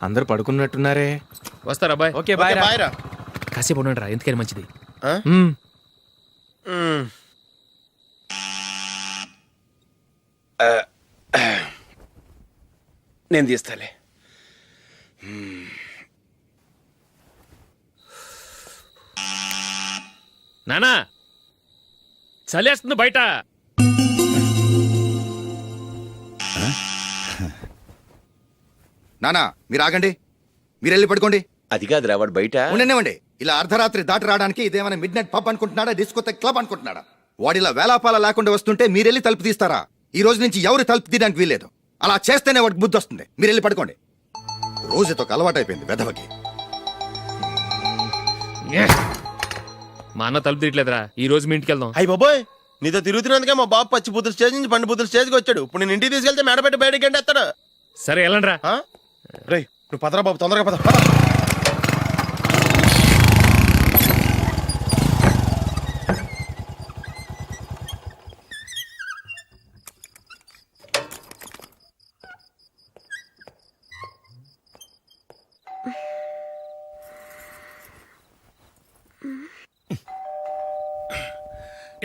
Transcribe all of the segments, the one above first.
అందరు పడుకున్నట్టున్నారే. వస్తారా bye? Okay bye రా. కాసేపు ఉండండి రా, ఎందుకని మంచిది. నేను తీస్తాలే. నానా చలేస్తుంది బయట. నానా మీరు ఆగండి, మీరు వెళ్ళి పడుకోండి. అది కాదురా, వాడు బయట ఉండనివ్వండి. ఇలా అర్ధరాత్రి దాటి రావడానికి ఇదేమైనా mid night pub అనుకుంటున్నాడా, discotheque club అనుకుంటున్నాడా? వాడిలా వేలాపాల లేకుండా వస్తుంటే మీరెళ్ళి తలుపు తీస్తారా? ఈ రోజు నుంచి ఎవరు తలుపు తీయడానికి వీల్లేదు. అలా చేస్తేనే వాడికి బుద్ధి వస్తుంది. మీరు వెళ్ళి పడుకోండి. రోజుతో అలవాటైపోయింది వెధవకి. మా అన్న తలుపు తీయట్లేదురా, ఈ రోజు మీ ఇంటికి వెళ్దాం. అయ్యి బాబోయ్, నీతో తిరుగుతున్నందుకే మా బాబు పచ్చి బుద్ధుల స్టేజ్ నుంచి పండు బుద్ధుల స్టేజ్కి వచ్చాడు. ఇప్పుడు నేను ఇంటికి తీసుకెళ్తే మేడపెట్టి బయటకి ఎండేస్తాడు. సరే వెళ్ళండి రా. రేయ్ నువ్వు పదరా బాబు, తొందరగా పద.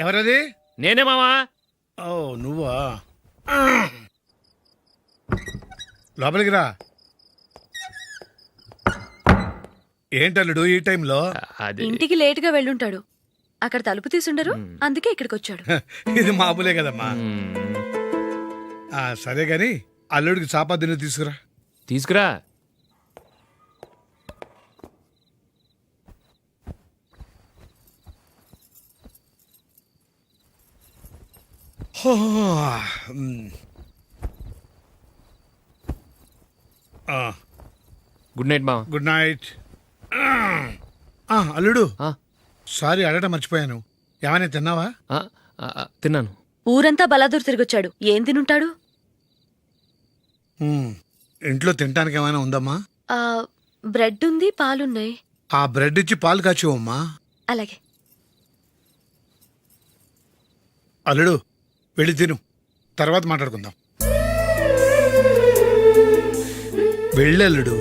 ఎవరది? నేనే మావా. ఓ నువ్వా? లోపలికి రా. ఏంటల్లుడు ఈ టైంలో? ఇంటికి లేట్ గా వెళ్ళుంటాడు, అక్కడ తలుపు తీసుండరు, అందుకే ఇక్కడికి వచ్చాడు. ఇది మామూలే కదమ్మా. సరే గాని అల్లుడికి చాపాదిని తీసుకురా. తీసుకురా. గుడ్ నైట్ మావా. Good night. అల్లుడు సారీ అడగటం మర్చిపోయాను. ఏమైనా తిన్నావా? తిన్నాను. ఊరంతా బలాదూర్ తిరిగొచ్చాడు, ఏం తినుంటాడు? ఇంట్లో తినటానికి ఏమైనా ఉందమ్మా? బ్రెడ్ ఉంది, పాలున్నాయి. ఆ బ్రెడ్ ఇచ్చి పాలు కాచివమ్మా. అలాగే. అల్లుడు వెళ్ళి తిను, తర్వాత మాట్లాడుకుందాం. వెళ్ళల్లుడు.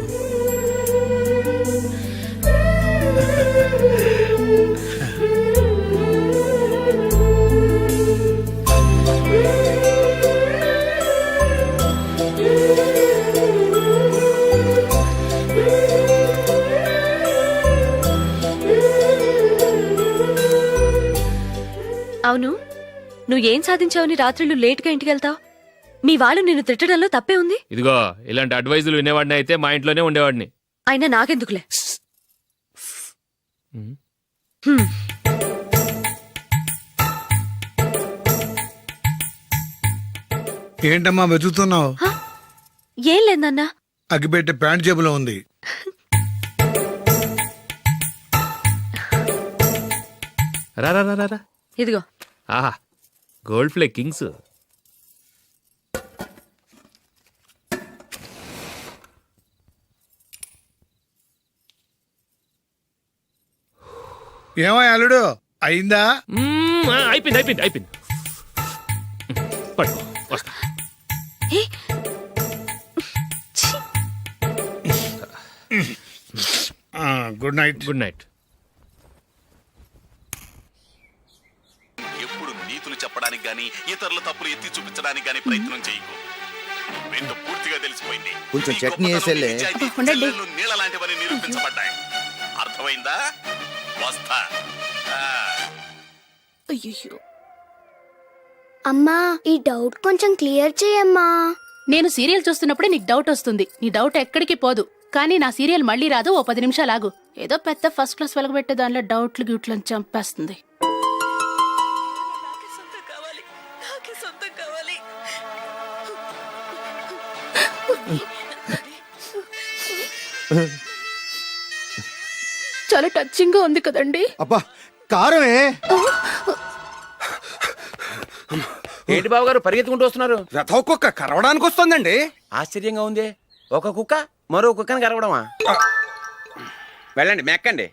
అవును, నువ్వేం సాధించావని రాత్రులు లేట్గా ఇంటికి వెళ్తావు? మీ వాళ్ళు నిన్ను తిట్టడంలో తప్పే ఉంది. ఇదిగో ఇలాంటి అడ్వైజులు వినేవాడిని అయితే మా ఇంట్లోనే ఉండేవాడిని. అయినా నాకెందుకులే. ఏంటమ్మా వెతుకుతున్నావు? ఏం లేదన్నా. అగ్గిపెట్టె ప్యాంట్ జేబులో ఉంది. రా రా రా రా. ఇదిగో. ఆహా, గోల్డ్ ఫ్లే కింగ్స్. ఏమో అల్లుడు అయిందా? అయిపోయింది అయిపోయింది అయిపోయింది. పట్టుకో, వస్తా. Good night. Good night. ఎప్పుడు నీతులు చెప్పడానికి గాని ఇతరుల తప్పులు ఎత్తి చూపించడానికి గాని ప్రయత్నం చేయకు. రెండు పూర్తిగా తెలిసిపోయింది. కొంచెం చట్నీ వేసేలే. నీళ్ళ లాంటివని నిరూపించబడ్డాయి. అర్థమైందా? వస్తా. అయ్యో అమ్మా, ఈ డౌట్ కొంచెం క్లియర్ చేయమ్మా. నేను సీరియల్ చూస్తున్నప్పుడే నీకు డౌట్ వస్తుంది. నీ డౌట్ ఎక్కడికి పోదు. కానీ నా సీరియల్ మళ్ళీ రాదు. ఓ 10 నిమిషాలు ఆగు. ఏదో పెద్ద ఫస్ట్ క్లాస్ వెలగబెట్టే దానిలో డౌట్లు గ్యూట్లను చంపేస్తుంది. చాలా టచింగ్ గా ఉంది కదండి. అబ్బా కారమే. ఏంటి బాబు గారు పరిగెత్తుకుంటూ వస్తున్నారు? రథ కుక్క కరవడానికి వస్తుందండి. ఆశ్చర్యంగా ఉంది. ఒక కుక్క మరో కుక్కని కరవడమా? వెళ్ళండి, మెక్కండి.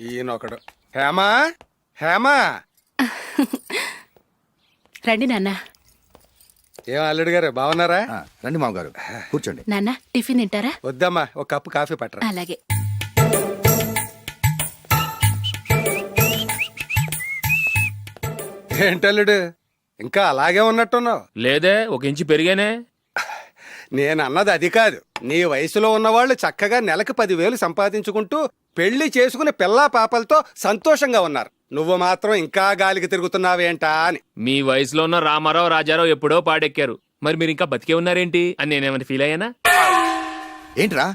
ఈయనొకడు. హేమా హేమా. రండి నాన్న. ఏం అల్లుడు గారు బాగున్నారా? రండి మామగారు కూర్చోండి. నాన్న టిఫిన్ తింటారా? వద్దమ్మా, ఒక కప్పు కాఫీ పట్టరా. అలాగే. ఏంటల్లుడు ఇంకా అలాగే ఉన్నట్టున్నావు? లేదే, ఒక ఇంచు పెరిగానే. నేను అన్నది అది కాదు. నీ వయసులో ఉన్నవాళ్ళు చక్కగా నెలకు 10,000 సంపాదించుకుంటూ పెళ్లి చేసుకుని పిల్లా పాపలతో సంతోషంగా ఉన్నారు. నువ్వు మాత్రం ఇంకా గాలికి తిరుగుతున్నావేంటా అని. మీ వయసులో ఉన్న రామారావు రాజారావు ఎప్పుడో పాడెక్కారు, మరి మీరు ఇంకా బతికే ఉన్నారేంటి అని నేనేమైనా ఫీల్ అయ్యానా? ఏంట్రా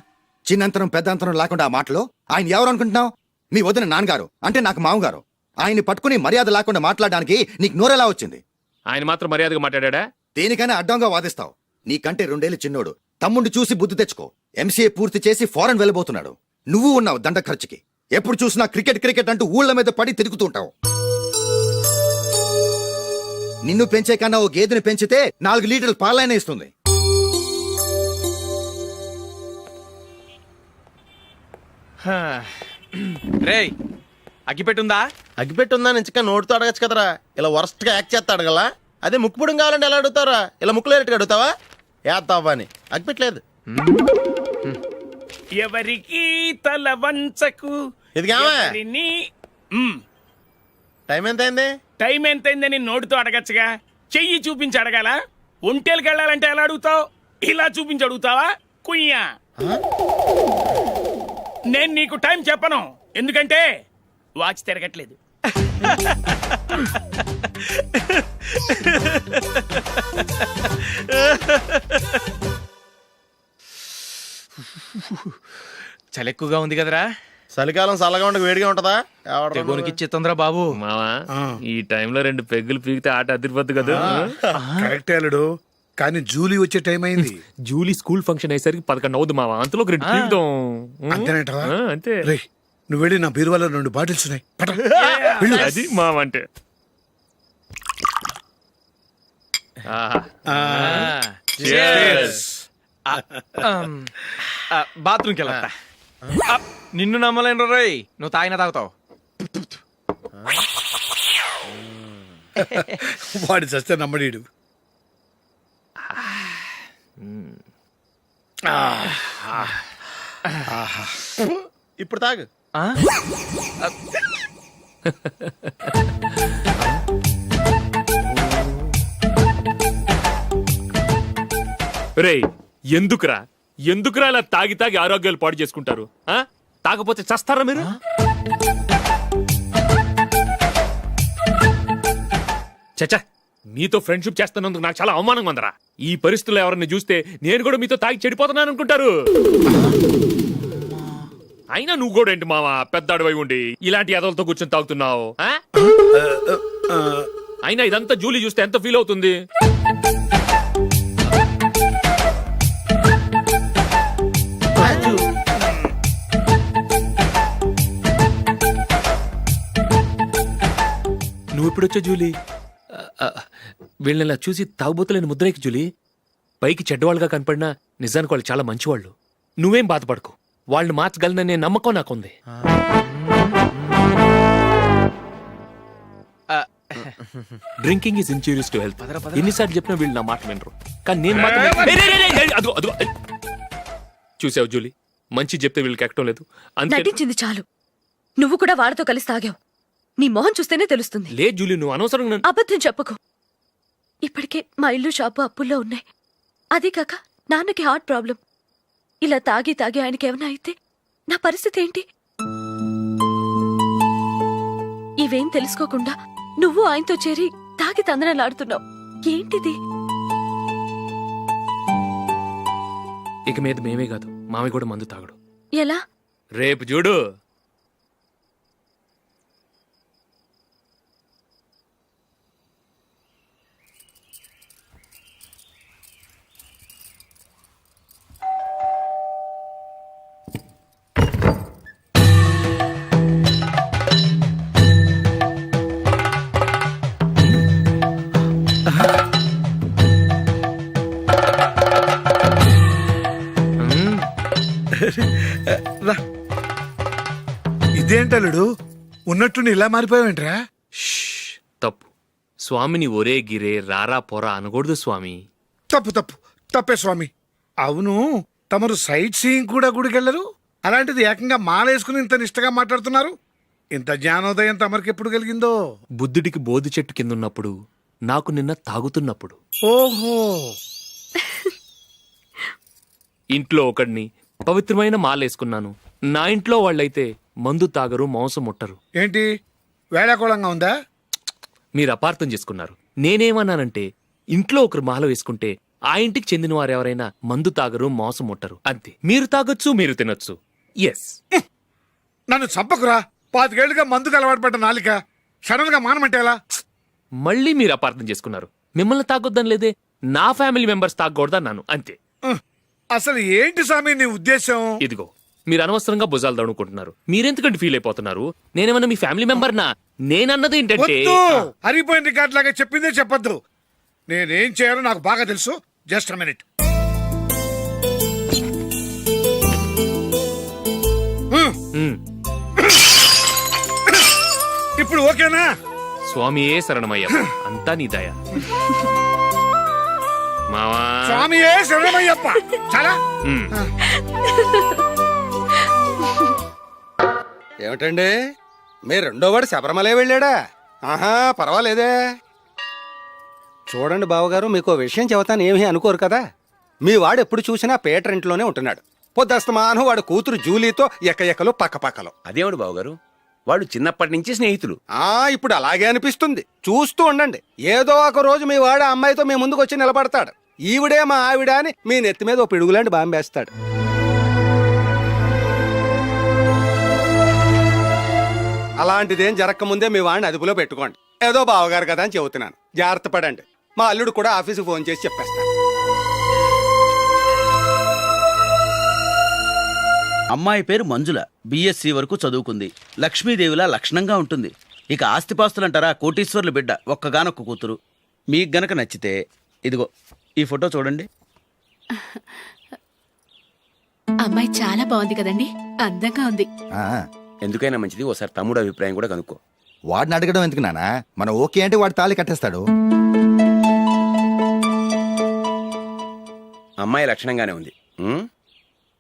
చిన్నంతరం పెద్దంతరం లేకుండా ఆ మాటలు? ఆయన ఎవరు అనుకుంటున్నావు? మీ వదిన నాన్నగారు, అంటే నాకు మామగారు. ఆయన్ని పట్టుకుని మర్యాద లేకుండా మాట్లాడడానికి నీకు నోరెలా వచ్చింది? ఆయన మాత్రం మర్యాదగా మాట్లాడా? దేనికైనా అడ్డంగా వాదిస్తావు. నీకంటే 2 ఏళ్ళు చిన్నోడు. తమ్ముడు చూసి బుద్ధి తెచ్చుకో. ఎంసీఏ పూర్తి చేసి ఫారెన్ వెళ్ళబోతున్నాడు. నువ్వు ఉన్నావు దండ ఖర్చుకి. ఎప్పుడు చూసినా క్రికెట్ క్రికెట్ అంటూ ఊళ్ళ మీద పడి తిరుగుతుంటావు. నిన్ను పెంచే కన్నా ఓ గేదెని పెంచితే 4 లీటర్లు పాలైనా ఇస్తుంది. రేయ్ అగ్గిపెట్టుందా? అగ్గిపెట్టుందా నుంచి నోటితో అడగచ్చు కదరా. ఇలా వరస్ట్ గా యాక్ట్ చేస్తా అడగలా? అదే ముక్కుపుడం కావాలంటే ఎలా అడుగుతారా? ఇలా ముక్కులేటట్టు అడుగుతావా? ఏత్తావా అని. అగ్గిపెట్టలేదు. ఎవరికి తల వంచకు. ఇది కావా? టైం ఎంత అయింది? టైం ఎంతైందని నోటితో అడగచ్చుగా, చెయ్యి చూపించి అడగాల? ఒంటేలకు వెళ్ళాలంటే ఎలా అడుగుతావు? ఇలా చూపించి అడుగుతావా? కుయ్యా, నేను నీకు టైం చెప్పను, ఎందుకంటే వాచ్ తిరగట్లేదు. చలి ఎక్కువగా ఉంది కదరా? చలికాలం చల్లగా ఉండక వేడిగా ఉంటదా? తెగునికి తొందర బాబు. మావా, ఈ టైంలో 2 పెగ్గులు పీకితే ఆట అదిరిపోద్దు కదా. కరెక్ట్ అల్లుడు, కానీ జూలీ వచ్చే టైం అయింది. జూలీ స్కూల్ ఫంక్షన్ అయ్యేసరికి 11 అవుద్ది మావా. అంతలో 2 పీకుదాం. అంతేనేటవా? అంతే. రే నువ్వు వెళ్ళి నా బీరువాలో 2 బాటిల్స్ ఉన్నాయి. పట. అది మావా అంటే. బాత్రూమ్కి వెళ్ళా. నిన్ను నమ్మలేను రోయ్, నువ్వు తాగినా తాగుతావు. వాడి చస్తే నమ్మడీడు. ఇప్పుడు తాగు. రేయ్, ఎందుకురా ఇలా తాగి తాగి ఆరోగ్యాలు పాడు చేసుకుంటారు? తాగపోతే చస్తారా మీరు? చచ్చా, మీతో ఫ్రెండ్షిప్ చేస్తున్నందుకు నాకు చాలా అవమానంగా ఉందరా. ఈ పరిస్థితుల్లో ఎవరిని చూస్తే నేను కూడా మీతో తాగి చెడిపోతున్నాను అనుకుంటారు. అయినా నువ్వు కూడా ఏంటి మావా, పెద్ద అడవై ఉండి ఇలాంటి ఎదలతో కూర్చొని తాగుతున్నావు? అయినా ఇదంతా జూలీ చూస్తే ఎంత ఫీల్ అవుతుంది? నువ్వు ఎప్పుడొచ్చా జూలీ? వీళ్ళని చూసి తాగుబోతులేని ముద్రేకి జూలీ. పైకి చెడ్డవాళ్ళుగా కనపడినా నిజానికి వాళ్ళు చాలా మంచివాళ్ళు. నువ్వేం బాధపడకు, వాళ్ళని మార్చగలననే నమ్మకం నాకుంది. Drinking is injurious to health. ఎన్నిసార్లు చెప్పినా వీళ్ళు నా మాట వినరు. కానీ నేను మాత్రం చూసావు జూలీ, మంచి చెప్తే వీళ్ళకి ఎక్కడం లేదు. నటించింది చాలు. నువ్వు కూడా వాడితో కలిసి తాగావు. నీ మొహం చూస్తేనే తెలుస్తుంది. లే జూలీ, నువ్వు అనవసరంగా అబద్ధం చెప్పకు. ఇప్పటికే మా ఇల్లు షాపు అప్పుల్లో ఉన్నాయి. అదే కాక నాన్నకి హార్ట్ ప్రాబ్లం. ఇలా తాగి తాగి ఆయనకి ఏమైనా అయితే నా పరిస్థితి ఏంటి? ఇవేం తెలుసుకోకుండా నువ్వు ఆయనతో చేరి తాగి తందనలాడుతున్నావు. ఏంటిది? ఇక మీద మేమే కాదు, మావి కూడా మందు తాగడు. ఎలా? రేపు చూడు. ఇదేంటలుడు, ఉన్నట్టుండి ఇలా మారిపోయావేంట్రా? తప్పు. స్వామిని ఒరే గిరే రారా పోరా అనకూడదు స్వామి. తప్పే స్వామి. అవును, తమరు సైట్ సీయింగ్ కూడా గుడికెళ్ళరు, అలాంటిది ఏకంగా మాలేసుకుని ఇంత నిష్టగా మాట్లాడుతున్నారు. ఇంత జ్ఞానోదయం తమరికి ఎప్పుడు కలిగిందో? బుద్ధుడికి బోధి చెట్టు కింద ఉన్నప్పుడు, నాకు నిన్న తాగుతున్నప్పుడు. ఓహో, ఇంట్లో ఒకడిని పవిత్రమైన మాలేసుకున్నాను. నా ఇంట్లో వాళ్ళైతే మందు తాగరు, మాంసం ముట్టరు. ఏంటి వేళాకోళంగా ఉందా? మీరు అపార్థం చేసుకున్నారు. నేనేమన్నానంటే, ఇంట్లో ఒకరు మాల వేసుకుంటే ఆ ఇంటికి చెందిన వారు ఎవరైనా మందు తాగరు, మాంసం ముట్టరు, అంతే. మీరు తాగొచ్చు, మీరు తినొచ్చు. ఎస్. నన్ను చంపకురా. 5 ఏళ్లుగా మందుకు అలవాటు పడ్డ నాలిక సడన్ గా మానమంటే ఎలా? మళ్ళీ మీరు అపార్థం చేసుకున్నారు. మిమ్మల్ని తాగొద్దని లేదే, నా ఫ్యామిలీ మెంబర్స్ తాగకూడదన్నాను, అంతే. అసలు ఏంటి స్వామి నీ ఉద్దేశం? ఇదిగో, మీరు అనవసరంగా భుజాలు దడుకుంటున్నారు. మీరెందుకంటే ఫీల్ అయిపోతున్నారు? నేనేమన్నా మీ ఫ్యామిలీ మెంబర్నా? నేనన్నది ఏంటంటే, వద్దు, హరిపోయిన రికార్డ్ లాగా చెప్పిందే చెప్పొద్దు. నేనేం చేయాలో నాకు బాగా తెలుసు. Just a minute. ఇప్పుడు ఓకేనా? స్వామియే శరణమయ్య, అంతా నీ దయ. మావా, స్వామియే శరణమయ్యప్ప. చాలా ఉమ్. ఏమిటండి, మీ రెండోవాడు శబరిమలే వెళ్ళాడా? ఆహా, పర్వాలేదే. చూడండి బావగారు, మీకు ఓ విషయం చెబుతాను, ఏమీ అనుకోరు కదా. మీ వాడు ఎప్పుడు చూసినా పేటర్ ఇంట్లోనే ఉంటున్నాడు. పొద్దస్తమానం వాడు కూతురు జూలీతో ఎక్కలు పక్కపక్కలు. అదేమిటి బావగారు, వాళ్ళు చిన్నప్పటి నుంచి స్నేహితులు. ఇప్పుడు అలాగే అనిపిస్తుంది. చూస్తూ ఉండండి, ఏదో ఒక రోజు మీ వాడు ఆ అమ్మాయితో మీ ముందుకు వచ్చి నిలబడతాడు. ఈవిడే మా ఆవిడ అని మీ నెత్తి మీద ఓ పిడుగులాంటి బాంబేస్తాడు. అలాంటిదేం జరగకముందే మీ వాడిని అదుపులో పెట్టుకోండి. ఏదో బావగారు కదా అని చెబుతున్నాను, జాగ్రత్త పడండి. మా అల్లుడు కూడా ఆఫీసుకు ఫోన్ చేసి చెప్పేస్తాను. అమ్మాయి పేరు మంజుల, బిఎస్సి వరకు చదువుకుంది. లక్ష్మీదేవిలా లక్షణంగా ఉంటుంది. ఇక ఆస్తిపాస్తులంటారా, కోటీశ్వర్లు బిడ్డ, ఒక్కగానొక్క కూతురు. మీకు గనక నచ్చితే ఇదిగో ఈ ఫోటో చూడండి. అమ్మాయి చాలా బాగుంది కదండి, అందంగా ఉంది. ఎందుకైనా మంచిది ఓసారి తమ్ముడు అభిప్రాయం కూడా కనుక్కో. వాడిని అడగడం ఎందుకు నానా? మనం ఓకే అంటే వాడు తాళి కట్టేస్తాడు. అమ్మాయి లక్షణంగానే ఉంది.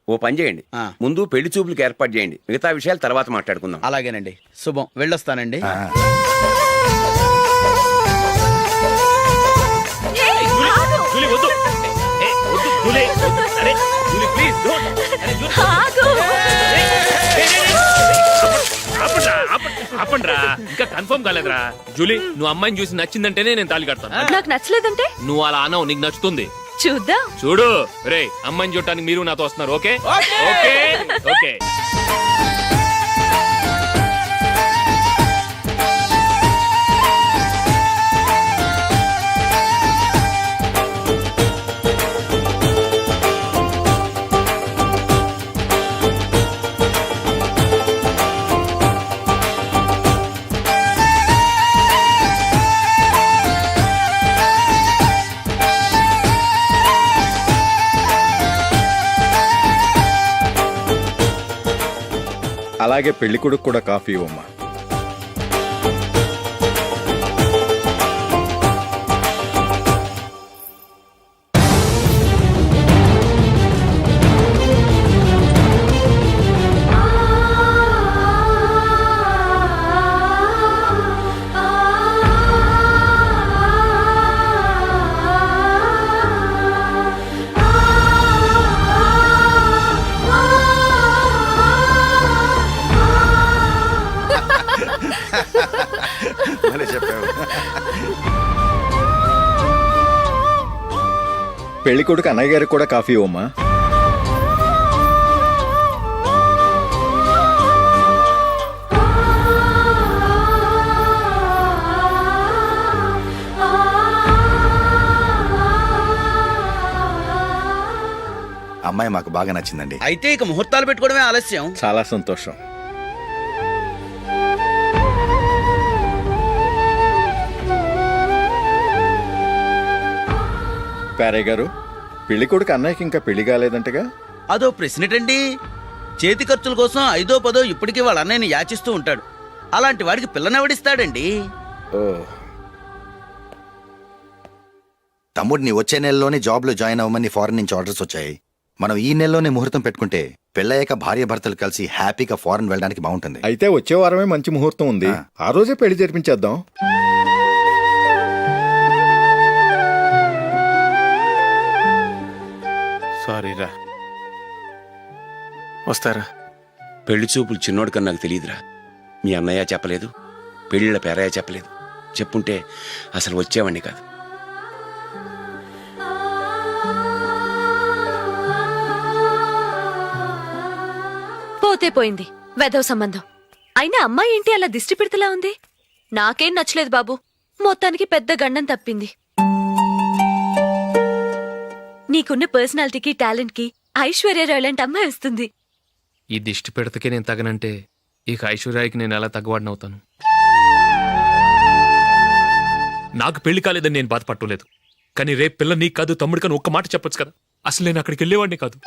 ఓ పని చేయండి, ముందు పెళ్లి చూపులకు ఏర్పాటు చేయండి. మిగతా విషయాలు తర్వాత మాట్లాడుకుందాం. అలాగేనండి, శుభం, వెళ్ళొస్తానండి. జూలీ, వద్దు. వద్దు, జూలీ. అరే, జూలీ, ప్లీజ్, don't. అరే, జూలీ. ఆపండ్రా, ఇంకా కన్ఫర్మ్ కాలేదురా. జూలీ, నువ్వు అమ్మాయిని చూసి నచ్చిందంటేనే నేను తాళి కడతాను. నాకు నచ్చలేదంటే నువ్వు అలా అనవు, నీకు నచ్చుతుంది. చూద్దాం. చూడు రే, అమ్మాయిని చూడటానికి మీరు నాతో వస్తున్నారు. Okay okay okay. అలాగే పెళ్లి కొడుకు కూడా కాఫీ ఇవ్వమ్మా. పెళ్లి కొడుకు అన్నయ్య గారికి కూడా కాఫీ ఇవ్వమ్మా. అమ్మాయి మాకు బాగా నచ్చిందండి. అయితే ఇక ముహూర్తాలు పెట్టుకోవడమే ఆలస్యం. చాలా సంతోషం. పేరయ్య గారు, పెళ్లి కొడుకు అన్నయ్యకి ఇంకా పెళ్లి కాలేదంటగా? అదో ప్రశ్నటండి. చేతి ఖర్చుల కోసం 5దో 10దో ఇప్పటికీ వాళ్ళ అన్నయ్యని యాచిస్తూ ఉంటాడు. అలాంటి వాడికి పిల్లనెవడిస్తాడండి? ఓ, తమ్ముడిని వచ్చే నెలలోనే జాబ్లో జాయిన్ అవ్వమని ఫారెన్ నుంచి ఆర్డర్స్ వచ్చాయి. మనం ఈ నెలలోనే ముహూర్తం పెట్టుకుంటే పెళ్ళయ్యాక భార్య భర్తలు కలిసి హ్యాపీగా ఫారెన్ వెళ్ళడానికి బాగుంటుంది. అయితే వచ్చే వారమే మంచి ముహూర్తం ఉంది, ఆ రోజే పెళ్లి జరిపించేద్దాం. సారీరా. వస్తారా? పెళ్లి చూపులు చిన్నోడు కన్నా నాకు తెలియదురా. మీ అన్నయ్య చెప్పలేదు, పెళ్ళిళ్ళ పేరయ్య చెప్పలేదు. చెప్పుంటే అసలు వచ్చేవాడిని కాదు. పోతే పోయింది వెధవ సంబంధం. అయినా అమ్మాయి ఏంటి అలా దిష్టి పెడతలా ఉంది? నాకేం నచ్చలేదు బాబు. మొత్తానికి పెద్ద గండం తప్పింది. నీకున్న పర్సనాలిటీకి టాలెంట్కి ఐశ్వర్యరాయ్ లాంటి అమ్మాయి వస్తుంది. ఈ దిష్టి పెడతకే నేను తగనంటే ఇక ఐశ్వర్యానికి నేను ఎలా తగ్గవాడినవుతాను? నాకు పెళ్లి కాలేదని నేను బాధపట్టలేదు, కానీ రేపు పిల్ల నీకు కాదు తమ్ముడు కానీ ఒక్క మాట చెప్పొచ్చు కదా. అసలు నేను అక్కడికి వెళ్ళేవాడిని కాదు.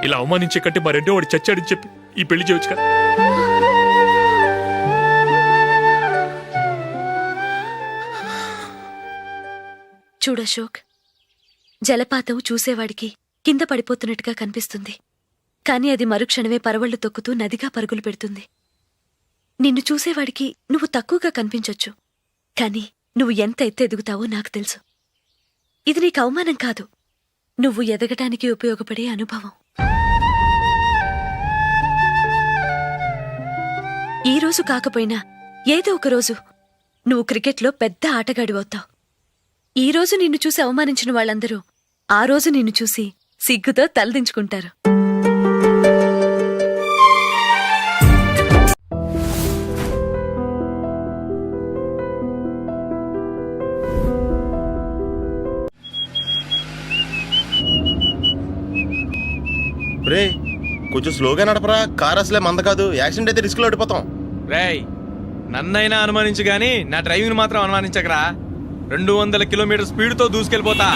ఇలా అవమానించే కంటే మా రెండో వాడు చచ్చాడని చెప్పి ఈ పెళ్లి చేయొచ్చు కదా. చూడశోక్, జలపాతం చూసేవాడికి కింద పడిపోతున్నట్టుగా కనిపిస్తుంది, కాని అది మరుక్షణమే పరవళ్లు తొక్కుతూ నదిగా పరుగులు పెడుతుంది. నిన్ను చూసేవాడికి నువ్వు తక్కువగా కనిపించొచ్చు, కాని నువ్వు ఎంత ఎత్తు ఎదుగుతావో నాకు తెలుసు. ఇది నీకు అవమానం కాదు, నువ్వు ఎదగటానికి ఉపయోగపడే అనుభవం. ఈ రోజు కాకపోయినా ఏదో ఒక రోజు నువ్వు క్రికెట్లో పెద్ద ఆటగాడివవుతావు. ఈ రోజు నిన్ను చూసి అవమానించిన వాళ్ళందరూ ఆ రోజు నిన్ను చూసి సిగ్గుతో తలదించుకుంటారు. రే కొంచెం స్లోగా నడపరా, కార్ అసలే మంద కాదు. యాక్సిడెంట్ అయితే రిస్క్ లో ఓడిపోతాం. రేయ్, నన్నైనా అనుమానించు గాని నా డ్రైవింగ్ మాత్రం అనుమానించకరా. 200 కిలోమీటర్ స్పీడ్ తో దూసుకెళ్ళిపోతా.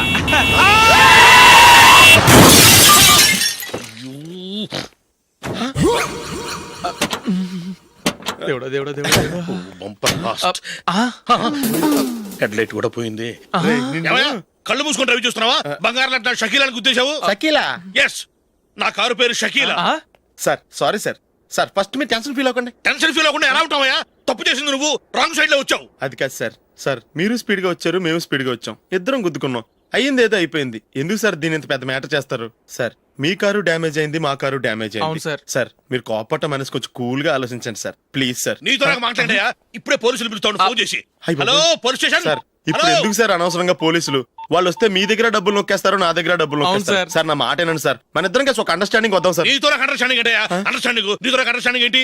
దేవుడా దేవుడా దేవుడా. హెడ్ లైట్ కూడా పోయింది. కళ్ళు మూసుకొని రవి చూస్తున్నావా? బంగారం లాంటి షకీలాని గుర్తించావు? షకీలా? ఎస్, నా కారు పేరు Shakeela. Sir sorry sir. Sir first మీరు టెన్షన్ ఫీల్ అవ్వకండి. టెన్షన్ ఫీల్ అవ్వకుండా ఎలా ఉంటావయ్యా? తప్పు చేసింది నువ్వు, రాంగ్ సైడ్ లో వచ్చావు. అది కాదు సార్. సార్ మీరు స్పీడ్ గా వచ్చారు, మేము స్పీడ్ గా వచ్చాం, ఇద్దరం గుద్దుకున్నాం. అయ్యింది ఏదో అయిపోయింది. ఎందుకు సార్ దీని ఇంత పెద్ద మ్యాటర్ చేస్తారు? సార్ మీ కారు డ్యామేజ్ అయింది, మా కారు డ్యామేజ్ అయింది. అవును సార్. సార్ మీరు కోపట్ట మనసు కొంచెం కూల్ గా ఆలోచించండి సార్, ప్లీజ్ సార్. నీతో నాకు మాట్లాడాయా? ఇప్పుడే పోలీసులు పిలుస్తాను, ఫోన్ చేసి. Hello police station. సార్ ఇప్పుడు ఎందుకు సార్ అనవసరంగా పోలీసులు? వాళ్ళు వస్తే మీ దగ్గర డబ్బులు నొక్కేస్తారు, నా దగ్గర డబ్బులు నొక్కేస్తారు. సార్ నా మాట ఏనండి సార్, మన ఇద్దరం కలిసి ఒక అండర్స్టాండింగ్ వద్దాం సార్. నీతో నాకు అండర్స్టాండింగ్ అంటే అండర్స్టాండింగ్, నీతో నాకు అండర్స్టాండింగ్ ఏంటి?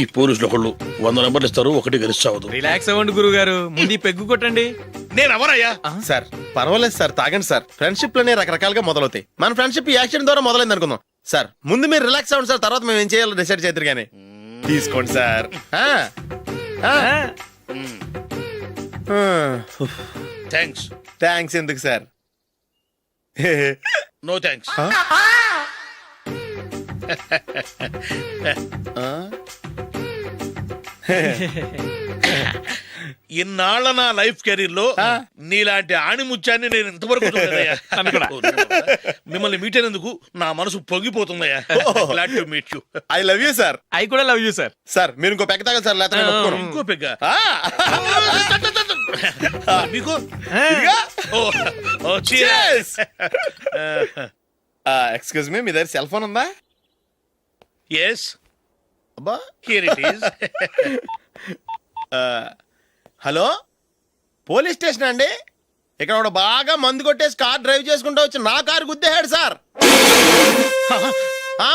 ఈ పోలీసులు ఒకళ్ళు 100 నెంబర్లు ఇస్తారు, ఒకటి గెలిచావదు. రిలాక్స్ అవ్వండి గురువు గారు, ముందు పెగ్గు కొట్టండి. నేను ఎవరయ్యా? సార్ పర్వాలేదు సార్, తాగండి సార్. ఫ్రెండ్షిప్ లోనే రకరకాలుగా మొదలవుతాయి. మన ఫ్రెండ్షిప్ ఈ యాక్సిడెంట్ ద్వారా మొదలైంది అనుకుందాం. సార్ ముందు మీరు రిలాక్స్ అవ్వండి సార్, తర్వాత మేము ఏం చేయాలో డిసైడ్ చేద్దరు కానీ. తీసుకోండి సార్. థ్యాంక్స్. థ్యాంక్స్ ఎందుకు సార్? No thanks. ఇన్నాళ్ళ నా లైఫ్ కెరీర్ లో నీలాంటి ఆణిముత్యాన్ని నేను ఇంతవరకు చూడలేదయ్యా. మిమ్మల్ని మీట్ అయినందుకు నా మనసు పొంగిపోతుందయ్యా. Glad to meet you. I love you sir. I కూడా లవ్ యూ సార్. సార్ మీరు ఇంకో పెక్క తాగాలి సార్, లేకపోతే నేను ఒప్పుకోను. ఇంకో పెగ్గ మీకు? ఎక్స్క్యూజ్ మీ, మీ దగ్గర సెల్ ఫోన్ ఉందా? ఎస్, అబ్బా here it is. Hello police station అండి. ఇక్కడ ఒకడు బాగా మందు కొట్టేసి కార్ డ్రైవ్ చేసుకుంటూ వచ్చి నా కారు గుద్దేశాడు సార్.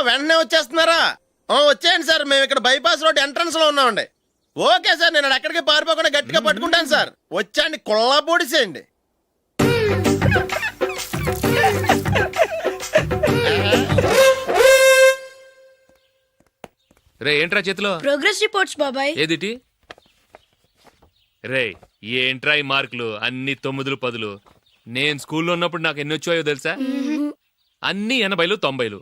వెంటనే వచ్చేస్తున్నారా? వచ్చేయండి సార్, మేము ఇక్కడ బైపాస్ రోడ్ ఎంట్రన్స్ లో ఉన్నామండి. ఓకే సార్, నేను ఎక్కడికి పారిపోకుండా గట్టిగా పట్టుకుంటాను సార్. వచ్చాండి, కుళ్ళ పొడిసేయండి. రే ఏంట్రా చేతిలో? ప్రోగ్రెస్ రిపోర్ట్స్ బాబాయ్. ఏదిటి? రే ఏంట్రా ఈ మార్కులు అన్ని 9లు 10లు? నేను స్కూల్లో ఉన్నప్పుడు నాకు ఎన్ని వచ్చాయో తెలుసా? అన్ని 80లు 90లు.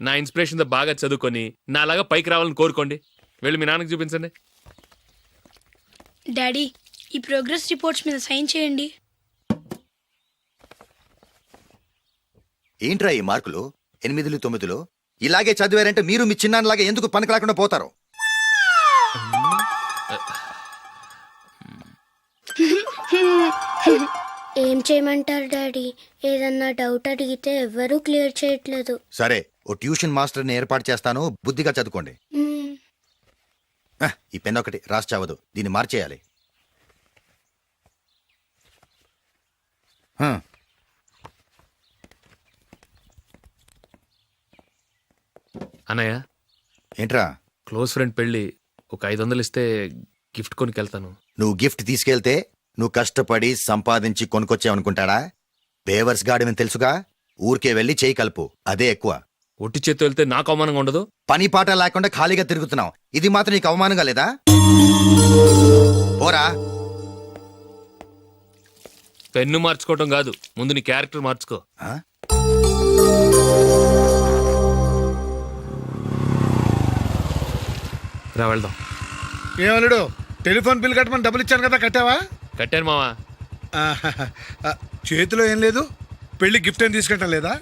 నా ఇన్స్పిరేషన్ తో బాగా చదువుకొని నాలాగా పైకి రావాలని కోరుకోండి. వెళ్ళి మీ నాన్నకి చూపించండి. డాడీ ఈ ప్రోగ్రెస్ రిపోర్ట్స్ మీద సైన్ చేయండి. ఏంట్రా ఈ మార్కులు 8, 9? ఇలాగే చదివారంటే మీరు మీ చిన్నాన్నలాగా ఎందుకు పనికి లేకుండా పోతారు? ఏం చేయమంటారు డాడీ? ఏదన్నా డౌట్ అడిగితే ఎవ్వరూ క్లియర్ చేయట్లేదు. సరే, ఓ ట్యూషన్ మాస్టర్ని ఏర్పాటు చేస్తాను, బుద్ధిగా చదువుకోండి. ఈ పెన్ ఒకటి రాసి చావదు, దీన్ని మార్చేయాలి. అన్నయ్య, ఏంట్రా? క్లోజ్ ఫ్రెండ్ పెళ్ళి, ఒక 500 ఇస్తే గిఫ్ట్ కొనుకెళ్తాను. నువ్వు గిఫ్ట్ తీసుకెళ్తే నువ్వు కష్టపడి సంపాదించి కొనుక్కొచ్చావనుకుంటాడా? బేవర్స్ గాడివని తెలుసుగా, ఊరికే వెళ్ళి చేయి కలుపు, అదే ఎక్కువ. ఒట్టి చేత్తో వెళ్తే నాకు అవమానంగా ఉండదు? పని పాట లేకుండా ఖాళీగా తిరుగుతున్నావు, ఇది మాత్రం నీకు అవమానంగా లేదా? పోరా. పెన్ను మార్చుకోవటం కాదు, ముందు నీ క్యారెక్టర్ మార్చుకో. రా వెళ్దాం. ఏమలుడు, టెలిఫోన్ బిల్ కట్టమని డబ్బులు ఇచ్చాను కదా, కట్టావా? కట్టాను మావా. చేతిలో ఏం లేదు, పెళ్లి గిఫ్ట్ ఏం తీసుకుంటాం లేదా?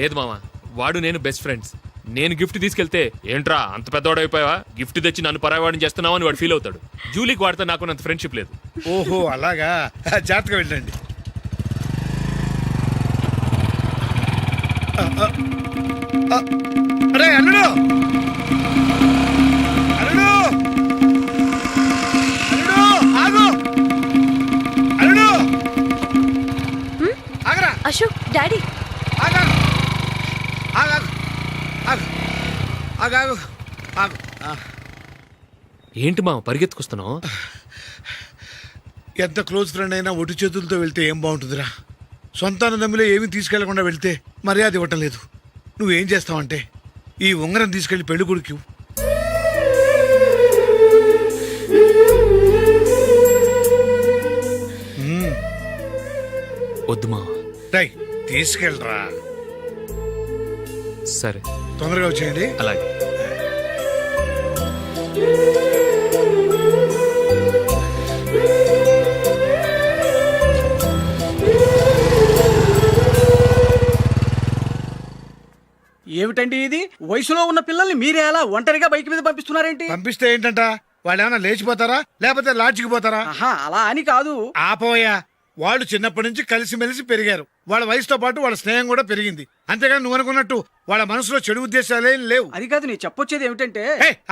లేదు మావా, వాడు నేను బెస్ట్ ఫ్రెండ్స్. నేను గిఫ్ట్ తీసుకెళ్తే ఏంట్రా అంత పెద్దవాడు అయిపోయావా, గిఫ్ట్ తెచ్చి నన్ను పరాయవాడిని చేస్తున్నావు అని వాడు ఫీల్ అవుతాడు. జూలీకి వాడితే నాకు అంత ఫ్రెండ్షిప్ లేదు. ఓహో అలాగా, జాగ్రత్తగా వెళ్ళండి. అరే అల్లుడు, అల్లుడు, అల్లుడు, ఆగు, అల్లుడు, ఆగరా. అశోక్, డాడీ. ఆగు, ఆగు, ఆగు, ఆగు, ఆగు. ఏంటి మావ పరిగెత్తుకొస్తున్నావు? ఎంత క్లోజ్ ఫ్రెండ్ అయినా ఒటి చేతులతో వెళ్తే ఏం బాగుంటుందిరా? సొంతాన దమ్మిలో ఏమీ తీసుకెళ్లకుండా వెళ్తే మర్యాద ఇవ్వటం లేదు. నువ్వేం చేస్తావంటే ఈ ఉంగరం తీసుకెళ్లి పెళ్లి కొడుకు. వద్దు మావ. తీసుకెళ్ళరా. సరే, తొందరగా వచ్చేయండి. అలాగే. ఏమిటండి ఇది? వయసులో ఉన్న పిల్లల్ని మీరే అలా ఒంటరిగా బైక్ మీద పంపిస్తున్నారేంటి? పంపిస్తే ఏంటంట, వాళ్ళు ఏమైనా లేచిపోతారా లేకపోతే లాడ్జికి పోతారా? అలా అని కాదు. ఆపోయా, వాళ్ళు చిన్నప్పటి నుంచి కలిసిమెలిసి పెరిగారు. వాళ్ళ వయసుతో పాటు వాళ్ళ స్నేహం కూడా పెరిగింది. అంతేగాని నువ్వు అనుకున్నట్టు వాళ్ళ మనసులో చెడు ఉద్దేశాలేం లేవు. అది కాదు, నేను చెప్పొచ్చేది ఏమిటంటే,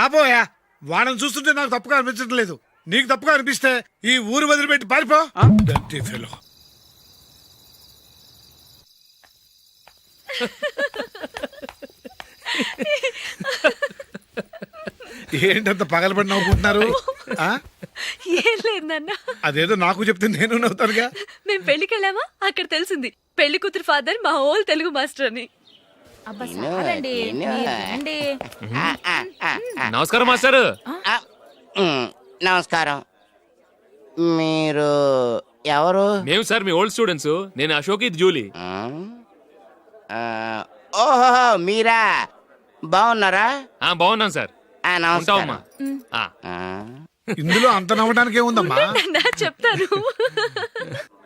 ఆపోయా, వాళ్ళని చూస్తుంటే నాకు తప్పుగా అనిపించడం లేదు. నీకు తప్పుగా అనిపిస్తే ఈ ఊరు వదిలిపెట్టి పారిపో. Dirty fellow. ఏంటంత పగలబడి నవ్వుకుంటున్నారు? ఏం లేదు నాన్న. అదేదో నాకు చెప్తే నేను నవ్వుతానుగా. మేము పెళ్లికి వెళ్ళామా, అక్కడ తెలిసింది పెళ్లి కూతురు ఫాదర్ మా హోల్ తెలుగు మాస్టర్ అని. నమస్కారం మాస్టర్. నమస్కారం. మీరు ఎవరు? మేము సార్ మీ ఓల్డ్ స్టూడెంట్స్. నేను అశోక్, ఇది జూలీ. ఓహో మీరా, బాగున్నారా? బాగున్నాం సార్. నమస్కారం. ఇందులో అంత నవ్వడానికి ఏముందమ్మా? చెప్తాను.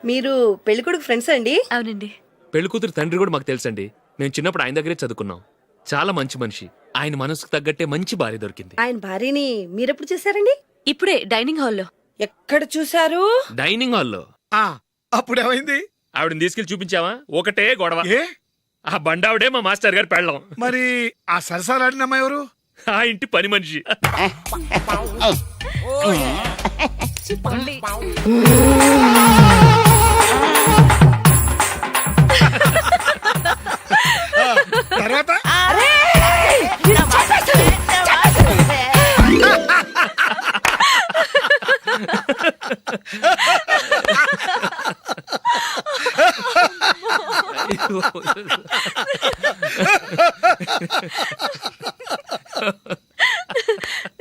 మీరు పెళ్ళికొడుకు ఫ్రెండ్స్ అండి? అవునండి. పెళ్లి కూతురు తండ్రి కూడా మాకు తెలుసండి. మేము చిన్నప్పుడు ఆయన దగ్గరే చదువుకున్నాం. చాలా మంచి మనిషి. ఆయన మనసుకు తగ్గట్టే మంచి భార్య దొరికింది. ఆయన భార్యని మీరెప్పుడు చూసారండి? ఇప్పుడే డైనింగ్ హాల్లో. ఎక్కడ చూసారు? డైనింగ్ హాల్లో. అప్పుడు ఏమైంది? ఆవిడని తీసుకెళ్లి చూపించావా, ఒకటే గొడవ. ఏ? ఆ బండావిడే మా మాస్టర్ గారు పెళ్ళం. మరి ఆ సరసాలాడిన అమ్మాయి ఎవరు? ఆ ఇంటి పని మనిషి. తర్వాత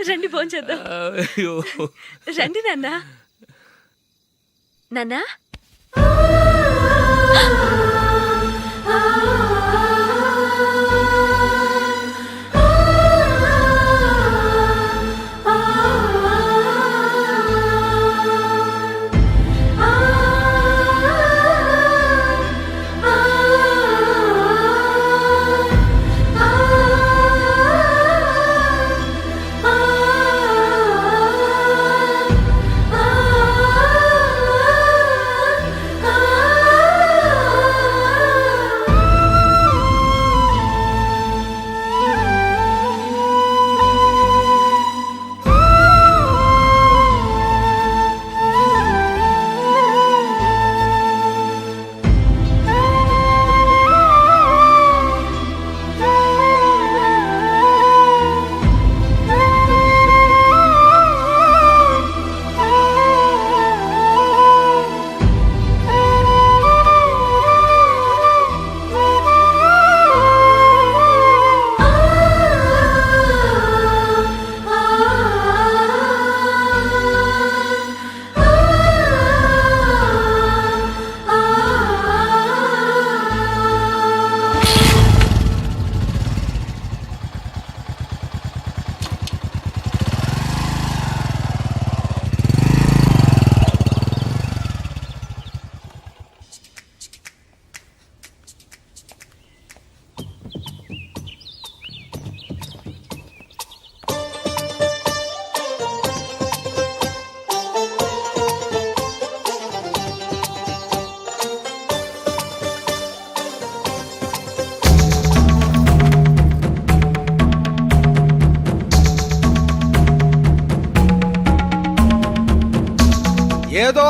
రండి భోంచేద్దాం. రండి నాన్న. నాన్నా,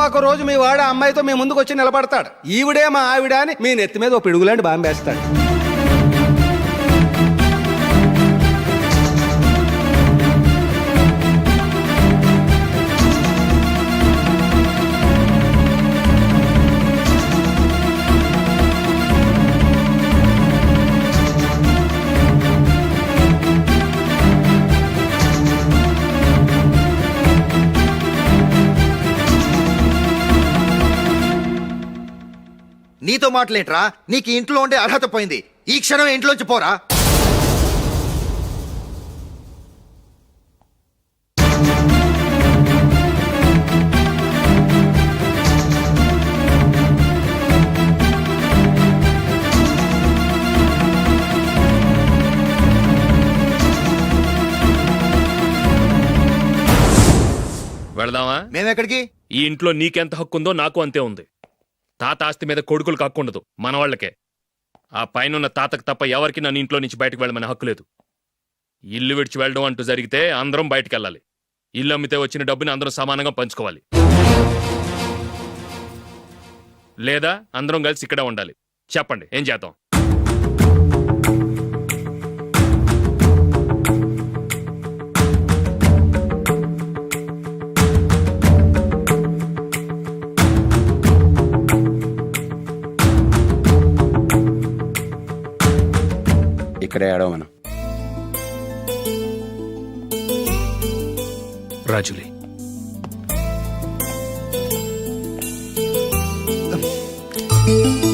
ఒక రోజు మీ వాడు ఆ అమ్మాయితో మీ ముందుకు వచ్చి నిలబడతాడు. ఈవిడే మా ఆవిడ అని మీ నెత్తి మీద ఓ పిడుగులాంటి బాంబేస్తాడు. నీతో మాటలేంట్రా? నీకు ఈ ఇంట్లో ఉండే అర్హత పోయింది. ఈ క్షణం ఇంట్లోంచి పోరా. వెళదామా? మేమెక్కడికి? ఈ ఇంట్లో నీకెంత హక్కు ఉందో నాకు అంతే ఉంది. తాత ఆస్తి మీద కొడుకులు కాకుండదు, మన వాళ్ళకే. ఆ పైన తాతకు తప్ప ఎవరికి నన్ను ఇంట్లో నుంచి బయటకు వెళ్ళమనే హక్కు లేదు. ఇల్లు విడిచి వెళ్ళడం అంటూ జరిగితే అందరం బయటికి వెళ్ళాలి. ఇల్లు అమ్మితే వచ్చిన డబ్బుని అందరం సమానంగా పంచుకోవాలి. లేదా అందరం కలిసి ఇక్కడే ఉండాలి. చెప్పండి, ఏం చేద్దాం? ఇక్కడే ఆడవను. రాజులీ, ఆ